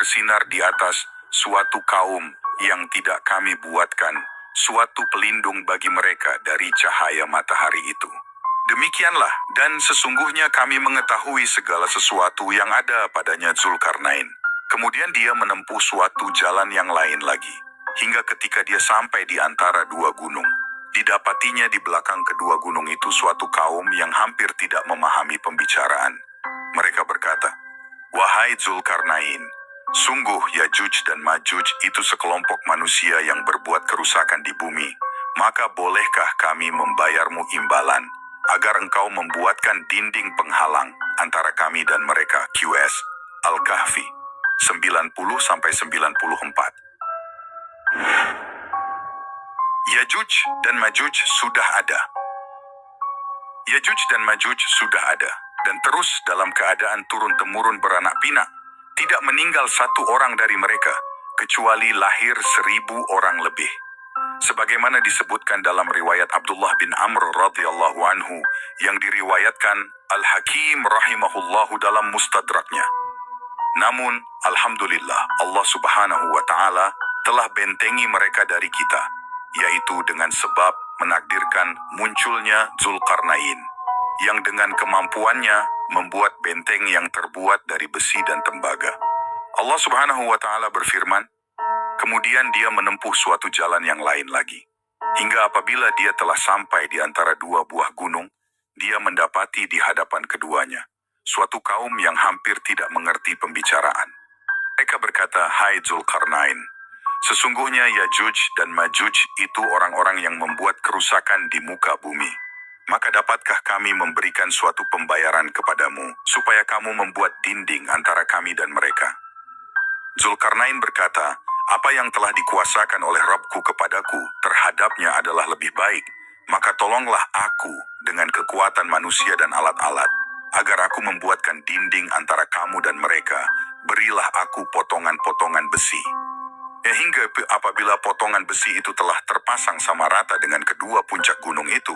bersinar di atas suatu kaum yang tidak kami buatkan suatu pelindung bagi mereka dari cahaya matahari itu. Demikianlah, dan sesungguhnya kami mengetahui segala sesuatu yang ada padanya Zulkarnain. Kemudian dia menempuh suatu jalan yang lain lagi, hingga ketika dia sampai di antara dua gunung, didapatinya di belakang kedua gunung itu suatu kaum yang hampir tidak memahami pembicaraan. Mereka berkata, "Wahai Zulkarnain, sungguh Yajuj dan Majuj itu sekelompok manusia yang berbuat kerusakan di bumi, maka bolehkah kami membayarmu imbalan, agar engkau membuatkan dinding penghalang antara kami dan mereka?" QS Al-Kahfi 90-94. Yajuj dan Majuj sudah ada. Yajuj dan Majuj sudah ada, dan terus dalam keadaan turun-temurun beranak pinak. Tidak meninggal satu orang dari mereka, kecuali lahir 1.000 orang lebih. Sebagaimana disebutkan dalam riwayat Abdullah bin Amr radhiyallahu anhu, yang diriwayatkan Al-Hakim rahimahullahu dalam mustadraknya. Namun, alhamdulillah, Allah subhanahu wa ta'ala telah bentengi mereka dari kita, yaitu dengan sebab menakdirkan munculnya Zulkarnain, yang dengan kemampuannya membuat benteng yang terbuat dari besi dan tembaga. Allah subhanahu wa ta'ala berfirman, kemudian dia menempuh suatu jalan yang lain lagi, hingga apabila dia telah sampai di antara dua buah gunung, dia mendapati di hadapan keduanya suatu kaum yang hampir tidak mengerti pembicaraan. Mereka berkata, "Hai Zulkarnain, sesungguhnya Yajuj dan Majuj itu orang-orang yang membuat kerusakan di muka bumi. Maka dapatkah kami memberikan suatu pembayaran kepadamu, supaya kamu membuat dinding antara kami dan mereka?" Zulkarnain berkata, "Apa yang telah dikuasakan oleh Rabbku kepadaku terhadapnya adalah lebih baik, maka tolonglah aku dengan kekuatan manusia dan alat-alat, agar aku membuatkan dinding antara kamu dan mereka. Berilah aku potongan-potongan besi." Hingga apabila potongan besi itu telah terpasang sama rata dengan kedua puncak gunung itu,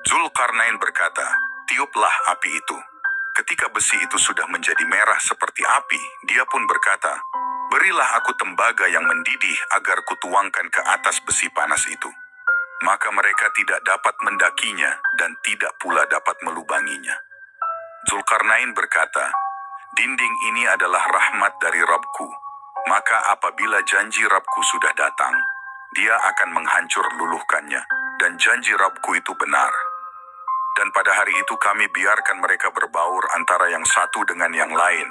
Zulkarnain berkata, "Tiuplah api itu." Ketika besi itu sudah menjadi merah seperti api, dia pun berkata, "Berilah aku tembaga yang mendidih agar kutuangkan ke atas besi panas itu." Maka mereka tidak dapat mendakinya dan tidak pula dapat melubanginya. Zulkarnain berkata, "Dinding ini adalah rahmat dari Rabbku, maka apabila janji Rabbku sudah datang, dia akan menghancur luluhkannya, dan janji Rabbku itu benar. Dan pada hari itu kami biarkan mereka berbaur antara yang satu dengan yang lain,